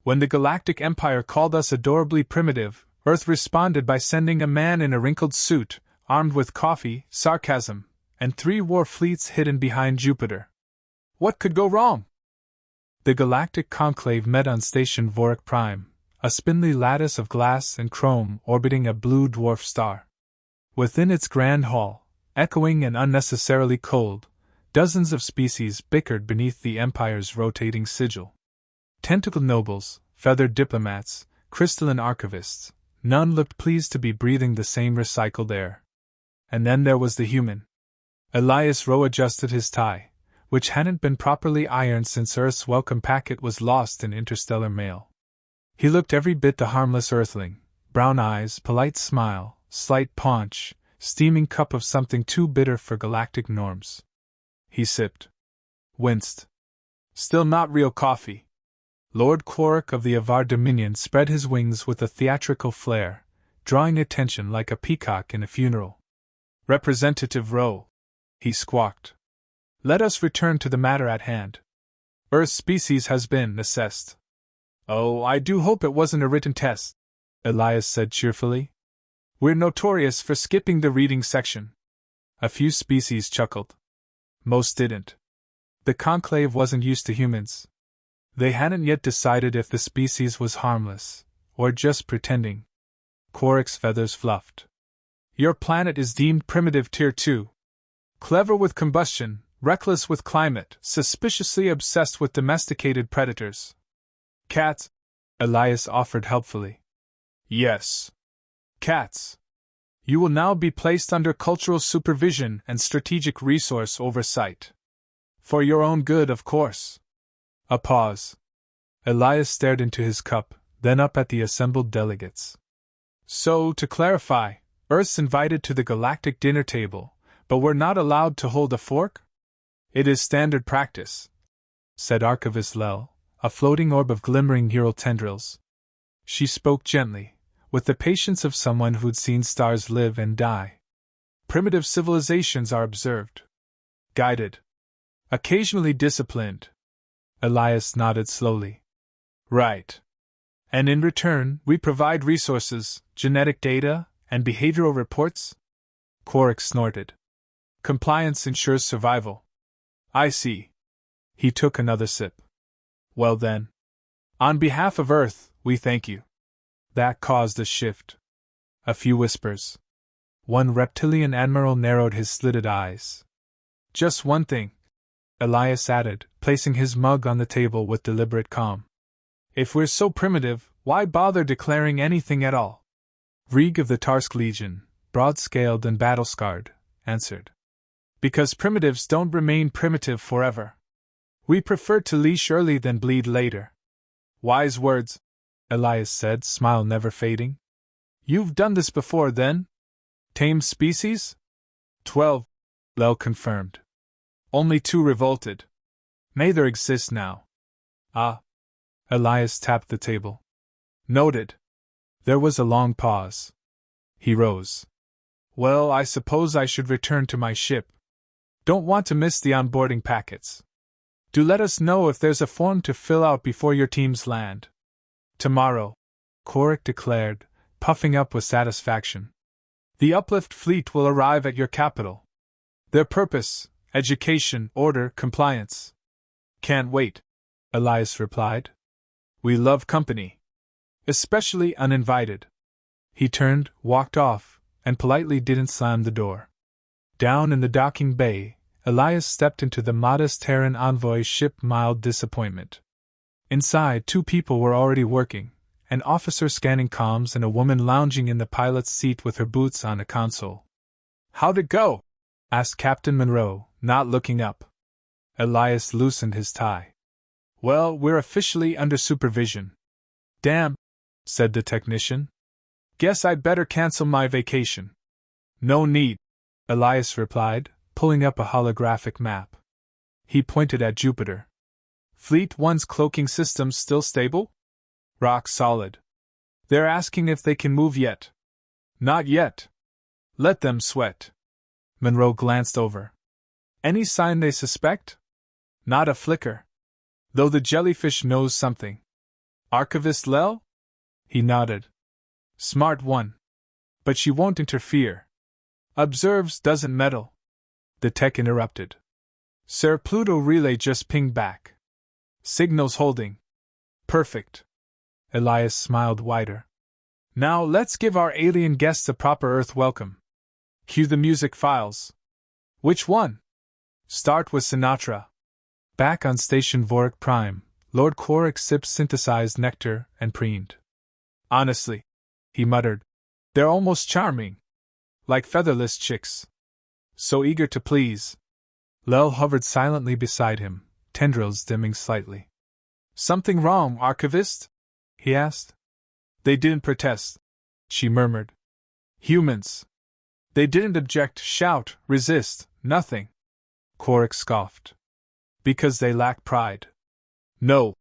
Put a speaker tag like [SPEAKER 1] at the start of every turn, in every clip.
[SPEAKER 1] When the Galactic Empire called us adorably primitive, Earth responded by sending a man in a wrinkled suit, armed with coffee, sarcasm, and 3 war fleets hidden behind Jupiter. What could go wrong? The Galactic Conclave met on Station Vorik Prime, a spindly lattice of glass and chrome orbiting a blue dwarf star. Within its grand hall, echoing and unnecessarily cold, dozens of species bickered beneath the Empire's rotating sigil. Tentacled nobles, feathered diplomats, crystalline archivists, none looked pleased to be breathing the same recycled air. And then there was the human. Elias Rowe adjusted his tie, which hadn't been properly ironed since Earth's welcome packet was lost in interstellar mail. He looked every bit the harmless Earthling, brown eyes, polite smile, slight paunch, steaming cup of something too bitter for galactic norms. He sipped. Winced. Still not real coffee. Lord Quark of the Avar Dominion spread his wings with a theatrical flair, drawing attention like a peacock in a funeral. Representative Rowe, he squawked. Let us return to the matter at hand. Earth's species has been assessed. Oh, I do hope it wasn't a written test, Elias said cheerfully. We're notorious for skipping the reading section. A few species chuckled. Most didn't. The Conclave wasn't used to humans. They hadn't yet decided if the species was harmless, or just pretending. Quark's feathers fluffed. Your planet is deemed primitive Tier 2. Clever with combustion, reckless with climate, suspiciously obsessed with domesticated predators. Cats? Elias offered helpfully. Yes. Cats. You will now be placed under cultural supervision and strategic resource oversight. For your own good, of course. A pause. Elias stared into his cup, then up at the assembled delegates. So, to clarify, Earth's invited to the galactic dinner table, but we're not allowed to hold a fork? It is standard practice, said Archivist Lel, a floating orb of glimmering neural tendrils. She spoke gently, with the patience of someone who'd seen stars live and die. Primitive civilizations are observed. Guided. Occasionally disciplined. Elias nodded slowly. Right. And in return, we provide resources, genetic data, and behavioral reports? Quark snorted. Compliance ensures survival. I see. He took another sip. Well then. On behalf of Earth, we thank you. That caused a shift. A few whispers. One reptilian admiral narrowed his slitted eyes. Just one thing, Elias added, placing his mug on the table with deliberate calm. If we're so primitive, why bother declaring anything at all? Reeg of the Tarsk Legion, broad-scaled and battle-scarred, answered. Because primitives don't remain primitive forever. We prefer to leash early than bleed later. Wise words, Elias said, smile never fading. You've done this before, then? Tamed species? 12, Lel confirmed. Only 2 revolted. Neither exists now. Ah. Elias tapped the table. Noted. There was a long pause. He rose. Well, I suppose I should return to my ship. Don't want to miss the onboarding packets. Do let us know if there's a form to fill out before your teams land. Tomorrow, Quark declared, puffing up with satisfaction. The Uplift fleet will arrive at your capital. Their purpose, education, order, compliance. Can't wait, Elias replied. We love company. Especially uninvited. He turned, walked off, and politely didn't slam the door. Down in the docking bay, Elias stepped into the modest Terran envoy ship, mild disappointment. Inside, 2 people were already working, an officer scanning comms and a woman lounging in the pilot's seat with her boots on a console. How'd it go? Asked Captain Monroe, not looking up. Elias loosened his tie. Well, we're officially under supervision. Damn, said the technician. Guess I'd better cancel my vacation. No need, Elias replied, pulling up a holographic map. He pointed at Jupiter. Fleet 1's cloaking systems still stable? Rock solid. They're asking if they can move yet. Not yet. Let them sweat. Monroe glanced over. Any sign they suspect? Not a flicker. Though the jellyfish knows something. Archivist Lel? He nodded. Smart one. But she won't interfere. Observes, doesn't meddle. The tech interrupted. Sir, Pluto relay just pinged back. Signals holding. Perfect. Elias smiled wider. Now let's give our alien guests a proper Earth welcome. Cue the music files. Which one? Start with Sinatra. Back on station Vorik Prime, Lord Quark sipped synthesized nectar and preened. Honestly, he muttered, they're almost charming. Like featherless chicks. So eager to please. Lel hovered silently beside him, tendrils dimming slightly. Something wrong, Archivist? He asked. They didn't protest, she murmured. Humans. They didn't object, shout, resist, nothing. Quark scoffed. Because they lack pride. No,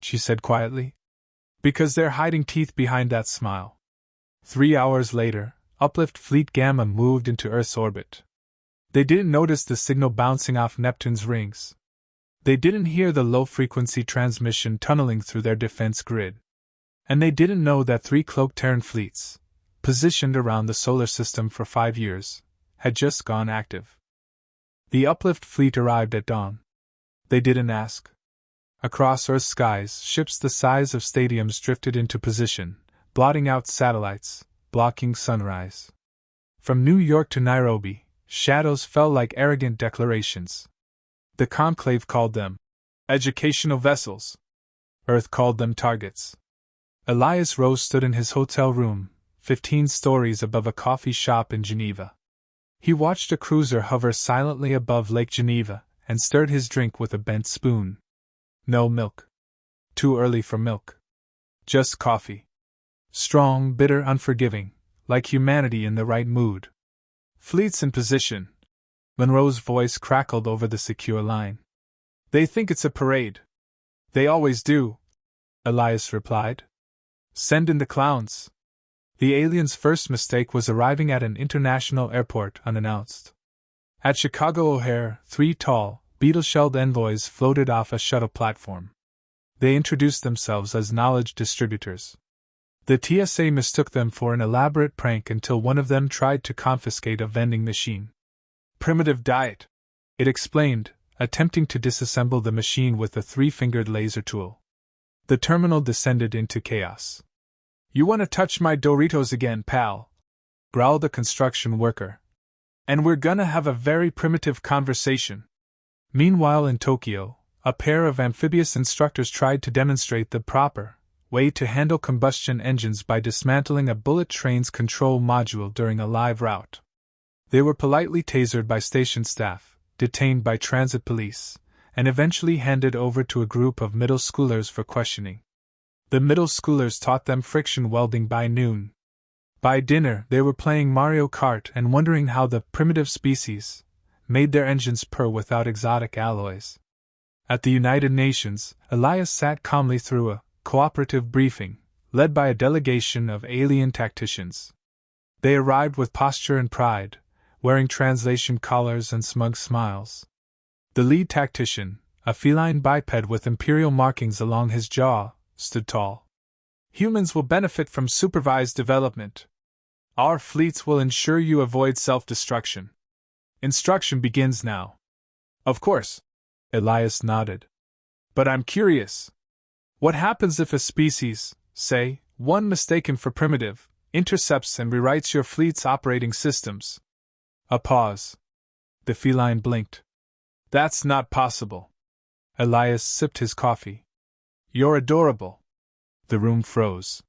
[SPEAKER 1] she said quietly. Because they're hiding teeth behind that smile. 3 hours later, Uplift Fleet Gamma moved into Earth's orbit. They didn't notice the signal bouncing off Neptune's rings. They didn't hear the low-frequency transmission tunneling through their defense grid. And they didn't know that 3 cloaked Terran fleets, positioned around the solar system for 5 years, had just gone active. The Uplift fleet arrived at dawn. They didn't ask. Across Earth's skies, ships the size of stadiums drifted into position, blotting out satellites, blocking sunrise. From New York to Nairobi, shadows fell like arrogant declarations. The conclave called them educational vessels. Earth called them targets. Elias Rose stood in his hotel room, 15 stories above a coffee shop in Geneva. He watched a cruiser hover silently above Lake Geneva and stirred his drink with a bent spoon. No milk. Too early for milk. Just coffee. Strong, bitter, unforgiving, like humanity in the right mood. Fleets in position. Monroe's voice crackled over the secure line. They think it's a parade. They always do, Elias replied. Send in the clowns. The aliens' first mistake was arriving at an international airport unannounced. At Chicago O'Hare, 3 tall, beetle-shelled envoys floated off a shuttle platform. They introduced themselves as knowledge distributors. The TSA mistook them for an elaborate prank until one of them tried to confiscate a vending machine. Primitive diet, it explained, attempting to disassemble the machine with a 3-fingered laser tool. The terminal descended into chaos. You want to touch my Doritos again, pal? Growled a construction worker. And we're gonna have a very primitive conversation. Meanwhile in Tokyo, a pair of amphibious instructors tried to demonstrate the proper way to handle combustion engines by dismantling a bullet train's control module during a live route. They were politely tasered by station staff, detained by transit police, and eventually handed over to a group of middle schoolers for questioning. The middle schoolers taught them friction welding by noon. By dinner, they were playing Mario Kart and wondering how the primitive species made their engines purr without exotic alloys. At the United Nations, Elias sat calmly through a cooperative briefing, led by a delegation of alien tacticians. They arrived with posture and pride, wearing translation collars and smug smiles. The lead tactician, a feline biped with imperial markings along his jaw, stood tall. Humans will benefit from supervised development. Our fleets will ensure you avoid self-destruction. Instruction begins now. Of course, Elias nodded. But I'm curious. What happens if a species, say, one mistaken for primitive, intercepts and rewrites your fleet's operating systems? A pause. The feline blinked. That's not possible. Elias sipped his coffee. You're adorable. The room froze.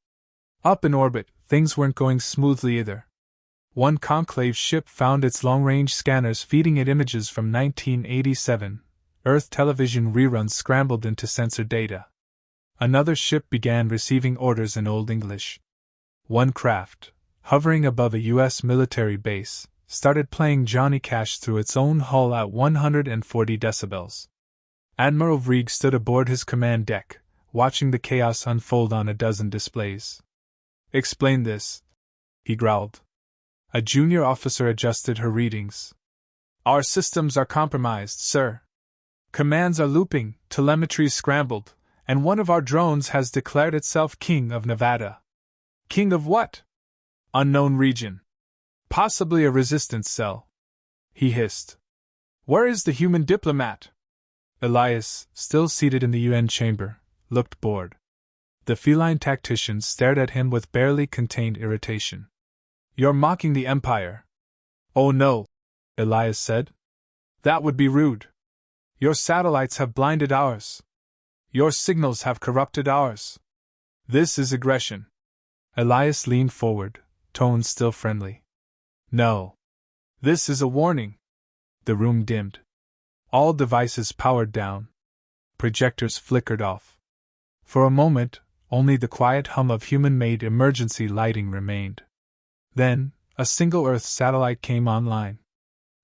[SPEAKER 1] Up in orbit, things weren't going smoothly either. One conclave ship found its long-range scanners feeding it images from 1987. Earth television reruns scrambled into sensor data. Another ship began receiving orders in Old English. One craft, hovering above a U.S. military base, started playing Johnny Cash through its own hull at 140 decibels. Admiral Vrieg stood aboard his command deck, watching the chaos unfold on a dozen displays. Explain this, he growled. A junior officer adjusted her readings. Our systems are compromised, sir. Commands are looping, telemetry's scrambled, And one of our drones has declared itself King of Nevada. King of what? Unknown region. Possibly a resistance cell. He hissed. Where is the human diplomat? Elias, still seated in the UN chamber, looked bored. The feline tactician stared at him with barely contained irritation. You're mocking the Empire. Oh no, Elias said. That would be rude. Your satellites have blinded ours. Your signals have corrupted ours. This is aggression. Elias leaned forward, tone still friendly. No. This is a warning. The room dimmed. All devices powered down. Projectors flickered off. For a moment, only the quiet hum of human-made emergency lighting remained. Then, a single Earth satellite came online.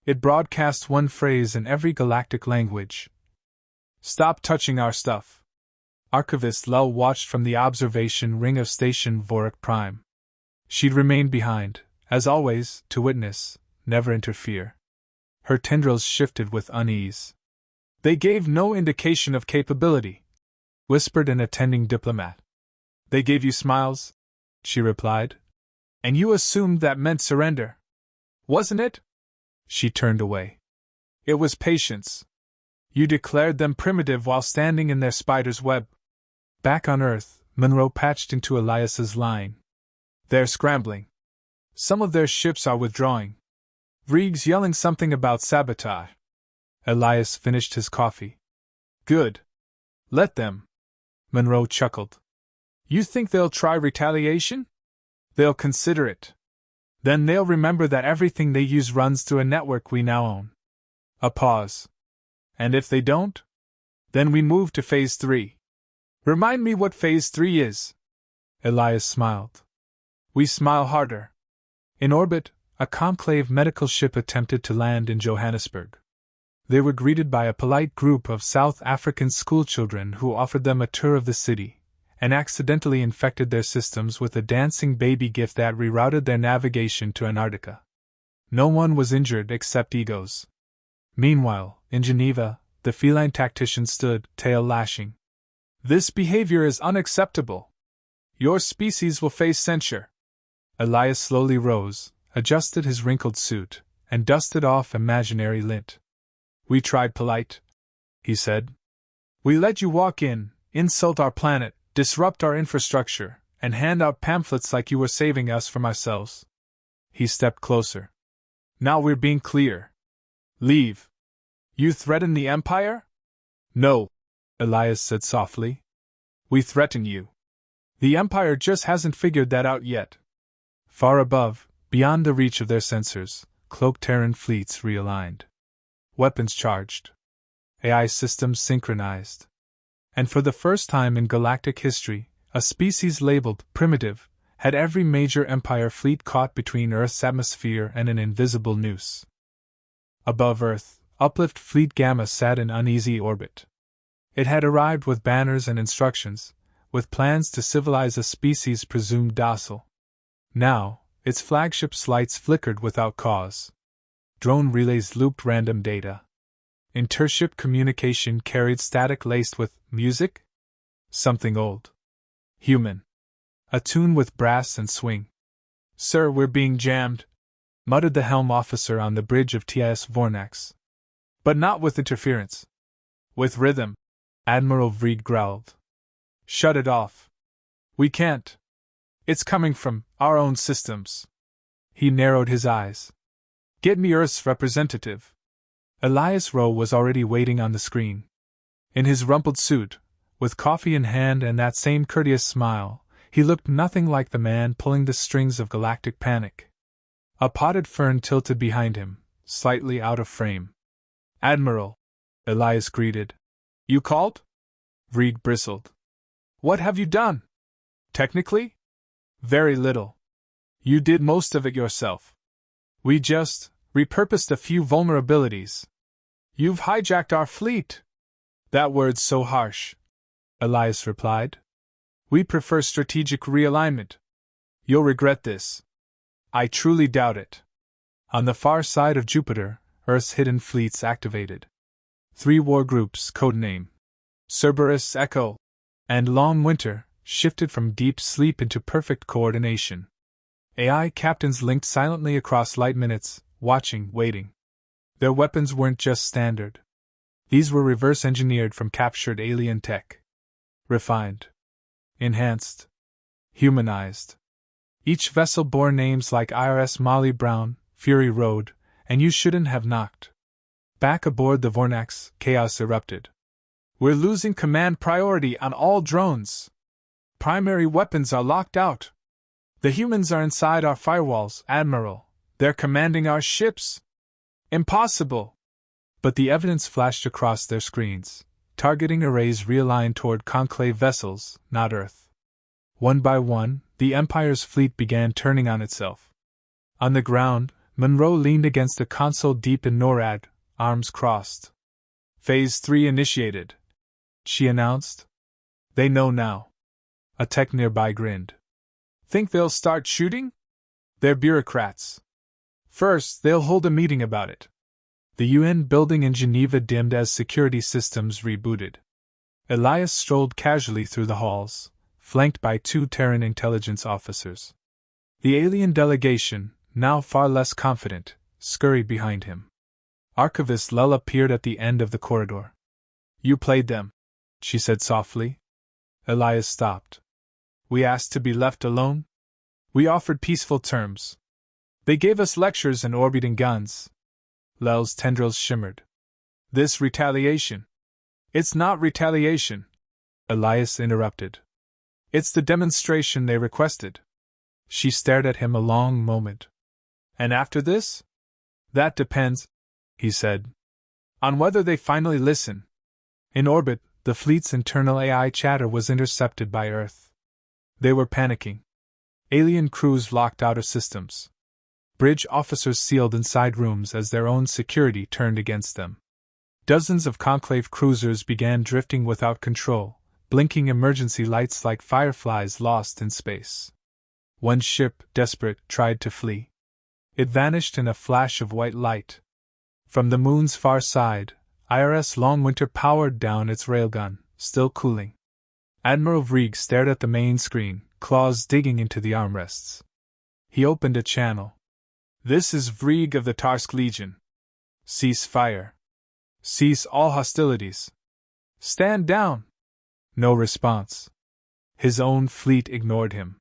[SPEAKER 1] It broadcast one phrase in every galactic language. Stop touching our stuff. Archivist Lel watched from the observation ring of Station Vorik Prime. She'd remained behind, as always, to witness, never interfere. Her tendrils shifted with unease. They gave no indication of capability, whispered an attending diplomat. They gave you smiles, she replied. And you assumed that meant surrender. Wasn't it? She turned away. It was patience. You declared them primitive while standing in their spider's web. Back on Earth, Monroe patched into Elias's line. They're scrambling. Some of their ships are withdrawing. Vrieg's yelling something about sabotage. Elias finished his coffee. Good. Let them. Monroe chuckled. You think they'll try retaliation? They'll consider it. Then they'll remember that everything they use runs through a network we now own. A pause. And if they don't? Then we move to Phase 3. Remind me what Phase 3 is. Elias smiled. We smile harder. In orbit, a conclave medical ship attempted to land in Johannesburg. They were greeted by a polite group of South African schoolchildren who offered them a tour of the city, and accidentally infected their systems with a dancing baby gift that rerouted their navigation to Antarctica. No one was injured except egos. Meanwhile, in Geneva, the feline tactician stood, tail lashing. This behavior is unacceptable. Your species will face censure. Elias slowly rose, adjusted his wrinkled suit, and dusted off imaginary lint. We tried polite, he said. We let you walk in, insult our planet, disrupt our infrastructure, and hand out pamphlets like you were saving us from ourselves. He stepped closer. Now we're being clear. Leave. You threaten the Empire? No, Elias said softly. We threaten you. The Empire just hasn't figured that out yet. Far above, beyond the reach of their sensors, cloaked Terran fleets realigned. Weapons charged. AI systems synchronized. And for the first time in galactic history, a species labeled primitive had every major Empire fleet caught between Earth's atmosphere and an invisible noose. Above Earth, Uplift Fleet Gamma sat in uneasy orbit. It had arrived with banners and instructions, with plans to civilize a species presumed docile. Now, its flagship's lights flickered without cause. Drone relays looped random data. Intership communication carried static laced with music? Something old. Human. A tune with brass and swing. Sir, we're being jammed, muttered the helm officer on the bridge of TIS Vornax. But not with interference. With rhythm, Admiral Vrieg growled. Shut it off. We can't. It's coming from our own systems. He narrowed his eyes. Get me Earth's representative. Elias Rowe was already waiting on the screen. In his rumpled suit, with coffee in hand and that same courteous smile, he looked nothing like the man pulling the strings of galactic panic. A potted fern tilted behind him, slightly out of frame. Admiral, Elias greeted. You called? Vrieg bristled. What have you done? Technically? Very little. You did most of it yourself. We just repurposed a few vulnerabilities. You've hijacked our fleet. That word's so harsh, Elias replied. We prefer strategic realignment. You'll regret this. I truly doubt it. On the far side of Jupiter, Earth's hidden fleets activated. 3 war groups, codename Cerberus Echo, And Long Winter shifted from deep sleep into perfect coordination. AI captains linked silently across light minutes, watching, waiting. Their weapons weren't just standard. These were reverse engineered from captured alien tech. Refined. Enhanced. Humanized. Each vessel bore names like IRS Molly Brown, Fury Road, and You Shouldn't Have Knocked. Back aboard the Vornax, chaos erupted. We're losing command priority on all drones. Primary weapons are locked out. The humans are inside our firewalls, Admiral. They're commanding our ships. Impossible! But the evidence flashed across their screens. Targeting arrays realigned toward Conclave vessels, not Earth. One by one, the Empire's fleet began turning on itself. On the ground, Monroe leaned against a console deep in NORAD, arms crossed. Phase 3 initiated, she announced. They know now. A tech nearby grinned. Think they'll start shooting? They're bureaucrats. First, they'll hold a meeting about it. The UN building in Geneva dimmed as security systems rebooted. Elias strolled casually through the halls, flanked by 2 Terran intelligence officers. The alien delegation, now far less confident, scurried behind him. Archivist Lel appeared at the end of the corridor. You played them, she said softly. Elias stopped. We asked to be left alone? We offered peaceful terms. They gave us lectures and orbiting guns. Lel's tendrils shimmered. This retaliation. It's not retaliation, Elias interrupted. It's the demonstration they requested. She stared at him a long moment. And after this? That depends, he said, on whether they finally listen. In orbit, the fleet's internal AI chatter was intercepted by Earth. They were panicking. Alien crews locked out of systems. Bridge officers sealed inside rooms as their own security turned against them. Dozens of Conclave cruisers began drifting without control, blinking emergency lights like fireflies lost in space. One ship, desperate, tried to flee. It vanished in a flash of white light. From the moon's far side, IRS Longwinter powered down its railgun, still cooling. Admiral Vrieg stared at the main screen, claws digging into the armrests. He opened a channel. This is Vrieg of the Tarsk Legion. Cease fire. Cease all hostilities. Stand down. No response. His own fleet ignored him.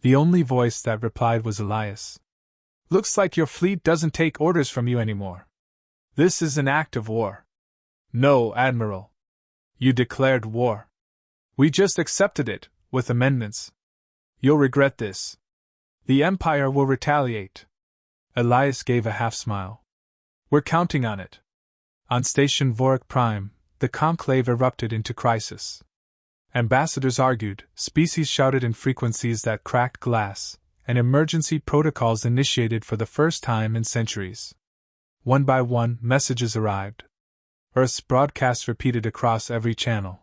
[SPEAKER 1] The only voice that replied was Elias. Looks like your fleet doesn't take orders from you anymore. This is an act of war. No, Admiral. You declared war. We just accepted it, with amendments. You'll regret this. The Empire will retaliate. Elias gave a half-smile. We're counting on it. On Station Vorik Prime, the conclave erupted into crisis. Ambassadors argued, species shouted in frequencies that cracked glass, and emergency protocols initiated for the first time in centuries. One by one, messages arrived. Earth's broadcasts repeated across every channel.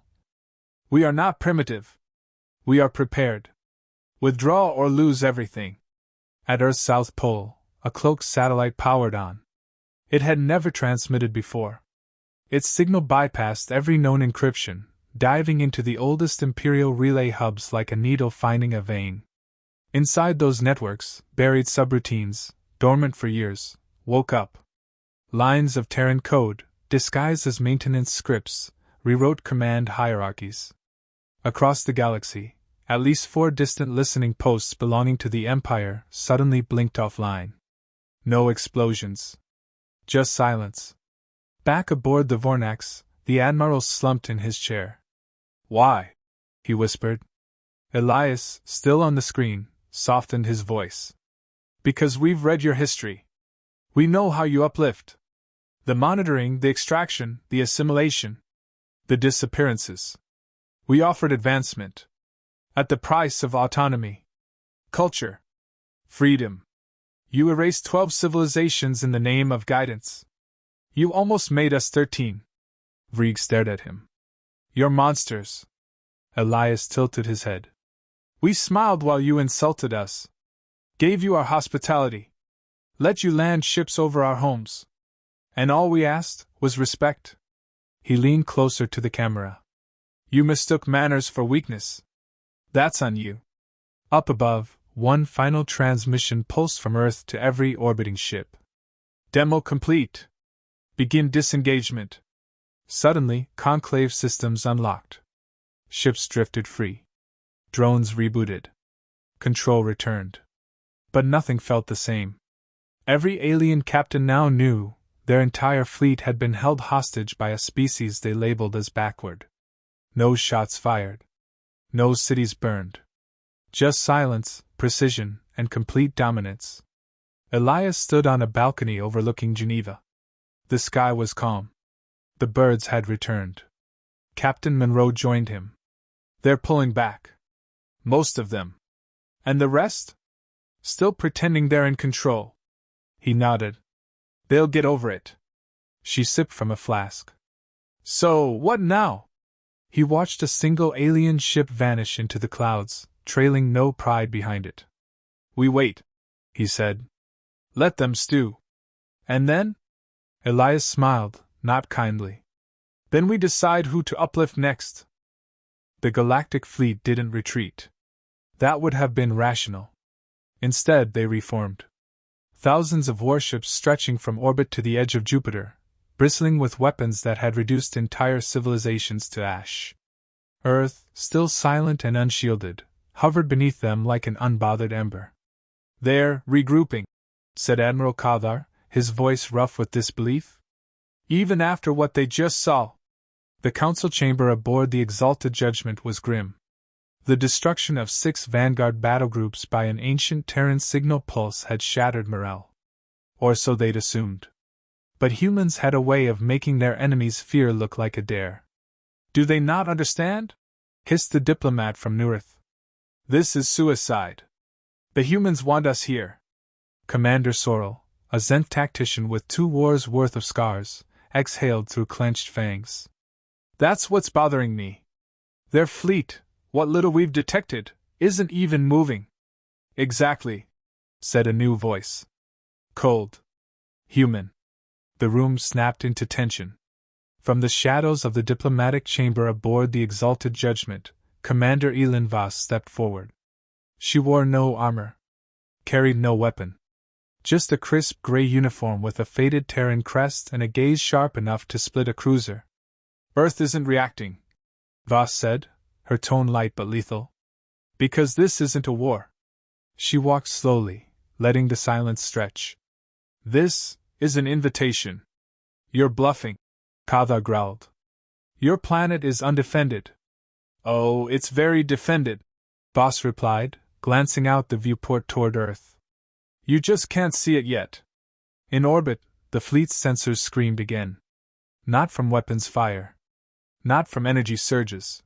[SPEAKER 1] We are not primitive. We are prepared. Withdraw or lose everything. At Earth's south pole, a cloaked satellite powered on. It had never transmitted before. Its signal bypassed every known encryption, diving into the oldest Imperial relay hubs like a needle finding a vein. Inside those networks, buried subroutines, dormant for years, woke up. Lines of Terran code, disguised as maintenance scripts, rewrote command hierarchies. Across the galaxy, at least 4 distant listening posts belonging to the Empire suddenly blinked offline. No explosions. Just silence. Back aboard the Vornax, the Admiral slumped in his chair. Why? He whispered. Elias, still on the screen, softened his voice. Because we've read your history. We know how you uplift. The monitoring, the extraction, the assimilation. The disappearances. We offered advancement. At the price of autonomy. Culture. Freedom. You erased 12 civilizations in the name of guidance. You almost made us 13. Vrieg stared at him. You're monsters. Elias tilted his head. We smiled while you insulted us. Gave you our hospitality. Let you land ships over our homes. And all we asked was respect. He leaned closer to the camera. You mistook manners for weakness. That's on you. Up above, one final transmission pulsed from Earth to every orbiting ship. Demo complete. Begin disengagement. Suddenly, conclave systems unlocked. Ships drifted free. Drones rebooted. Control returned. But nothing felt the same. Every alien captain now knew their entire fleet had been held hostage by a species they labeled as backward. No shots fired. No cities burned. Just silence, precision, and complete dominance. Elias stood on a balcony overlooking Geneva. The sky was calm. The birds had returned. Captain Monroe joined him. They're pulling back. Most of them. And the rest? Still pretending they're in control. He nodded. They'll get over it. She sipped from a flask. So, what now? He watched a single alien ship vanish into the clouds, trailing no pride behind it. We wait, he said. Let them stew. And then? Elias smiled, not kindly. Then we decide who to uplift next. The Galactic Fleet didn't retreat. That would have been rational. Instead, they reformed. Thousands of warships stretching from orbit to the edge of Jupiter, bristling with weapons that had reduced entire civilizations to ash. Earth, still silent and unshielded, hovered beneath them like an unbothered ember. They're regrouping, said Admiral Cathar, his voice rough with disbelief. Even after what they just saw. The council chamber aboard the Exalted Judgment was grim. The destruction of 6 vanguard battlegroups by an ancient Terran signal pulse had shattered morale. Or so they'd assumed. But humans had a way of making their enemies' fear look like a dare. Do they not understand? Hissed the diplomat from Neurith. This is suicide. The humans want us here. Commander Sorrel, a Zenth tactician with 2 wars' worth of scars, exhaled through clenched fangs. That's what's bothering me. Their fleet, what little we've detected, isn't even moving. Exactly, said a new voice. Cold. Human. The room snapped into tension. From the shadows of the diplomatic chamber aboard the Exalted Judgment, Commander Elin Voss stepped forward. She wore no armor. Carried no weapon. Just a crisp gray uniform with a faded Terran crest and a gaze sharp enough to split a cruiser. Earth isn't reacting, Voss said, her tone light but lethal. Because this isn't a war. She walked slowly, letting the silence stretch. This is an invitation. You're bluffing, Cathar growled. Your planet is undefended. Oh, it's very defended, Voss replied, glancing out the viewport toward Earth. You just can't see it yet. In orbit, the fleet's sensors screamed again. Not from weapons fire. Not from energy surges.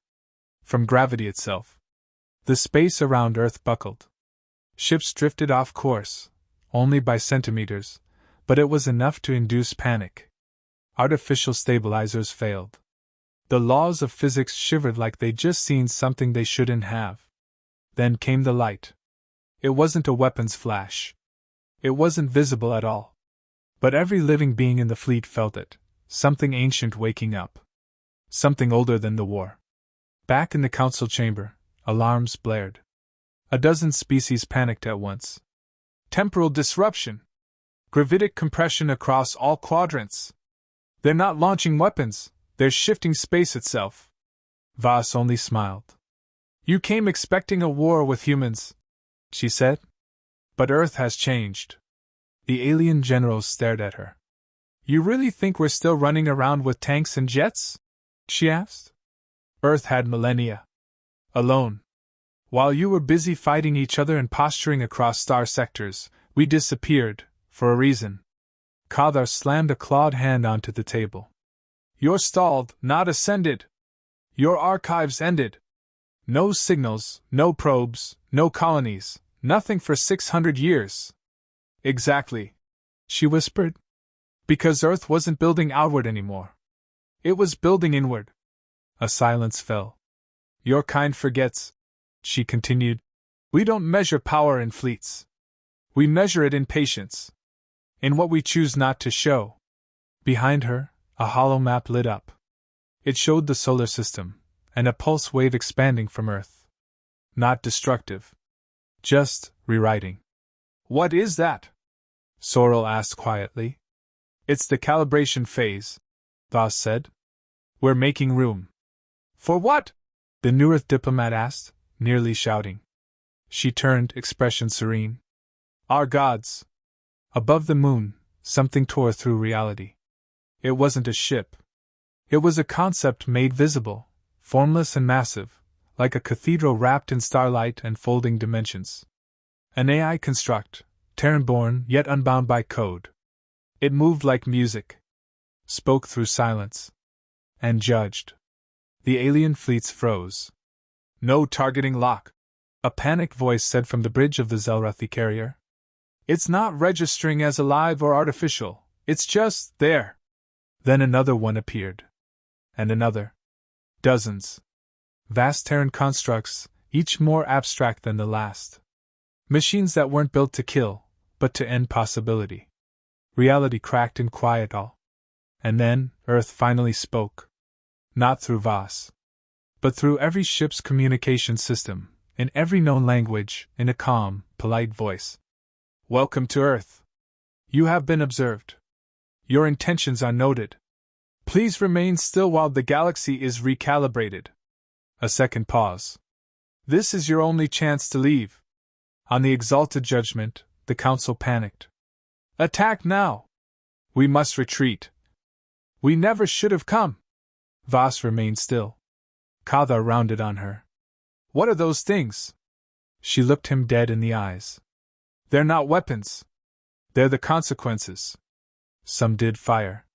[SPEAKER 1] From gravity itself. The space around Earth buckled. Ships drifted off course, only by centimeters, but it was enough to induce panic. Artificial stabilizers failed. The laws of physics shivered like they'd just seen something they shouldn't have. Then came the light. It wasn't a weapons flash. It wasn't visible at all. But every living being in the fleet felt it, something ancient waking up. Something older than the war. Back in the council chamber, alarms blared. A dozen species panicked at once. Temporal disruption. Gravitic compression across all quadrants. They're not launching weapons, they're shifting space itself. Voss only smiled. You came expecting a war with humans, she said. But Earth has changed. The alien generals stared at her. You really think we're still running around with tanks and jets? She asked. Earth had millennia. Alone. While you were busy fighting each other and posturing across star sectors, we disappeared, for a reason. Cathar slammed a clawed hand onto the table. You're stalled, not ascended. Your archives ended. No signals, no probes, no colonies, nothing for 600 years. Exactly, she whispered. Because Earth wasn't building outward anymore. It was building inward. A silence fell. Your kind forgets, she continued. We don't measure power in fleets. We measure it in patience. In what we choose not to show. Behind her, a hollow map lit up. It showed the solar system, and a pulse wave expanding from Earth. Not destructive. Just rewriting. What is that? Sorrel asked quietly. It's the calibration phase, Voss said. We're making room. For what? The New Earth diplomat asked, nearly shouting. She turned, expression serene. Our gods! Above the moon, something tore through reality. It wasn't a ship. It was a concept made visible, formless and massive, like a cathedral wrapped in starlight and folding dimensions. An AI construct, Terran-born yet unbound by code. It moved like music, spoke through silence, and judged. The alien fleets froze. No targeting lock, a panicked voice said from the bridge of the Zelrathi carrier. It's not registering as alive or artificial, it's just there. Then another one appeared. And another. Dozens. Vast Terran constructs, each more abstract than the last. Machines that weren't built to kill, but to end possibility. Reality cracked in quiet all. And then, Earth finally spoke. Not through Voss, but through every ship's communication system, in every known language, in a calm, polite voice. Welcome to Earth. You have been observed. Your intentions are noted. Please remain still while the galaxy is recalibrated. A second pause. This is your only chance to leave. On the exalted judgment, the Council panicked. Attack now! We must retreat. We never should have come. Voss remained still. Kadar rounded on her. What are those things? She looked him dead in the eyes. They're not weapons. They're the consequences. Some did fire.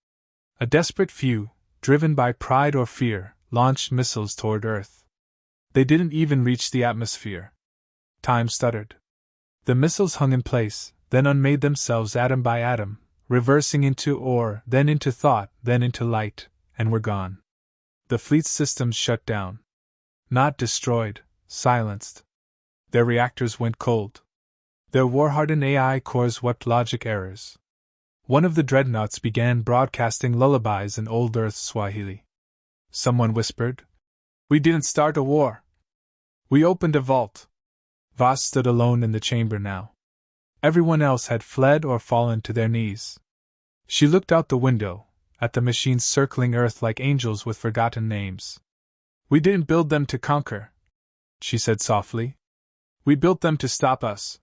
[SPEAKER 1] A desperate few, driven by pride or fear, launched missiles toward Earth. They didn't even reach the atmosphere. Time stuttered. The missiles hung in place, then unmade themselves atom by atom, reversing into ore, then into thought, then into light, and were gone. The fleet's systems shut down. Not destroyed, silenced. Their reactors went cold. Their war-hardened AI cores wept logic errors. One of the dreadnoughts began broadcasting lullabies in Old Earth Swahili. Someone whispered, We didn't start a war. We opened a vault. Voss stood alone in the chamber now. Everyone else had fled or fallen to their knees. She looked out the window, at the machines circling Earth like angels with forgotten names. We didn't build them to conquer, she said softly. We built them to stop us.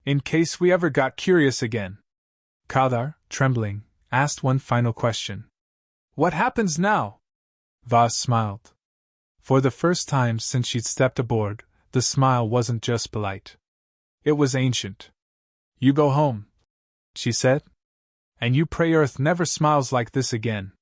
[SPEAKER 1] In case we ever got curious again. Kadar, trembling, asked one final question. What happens now? Voss smiled. For the first time since she'd stepped aboard, the smile wasn't just polite. It was ancient. You go home, she said. And you pray Earth never smiles like this again.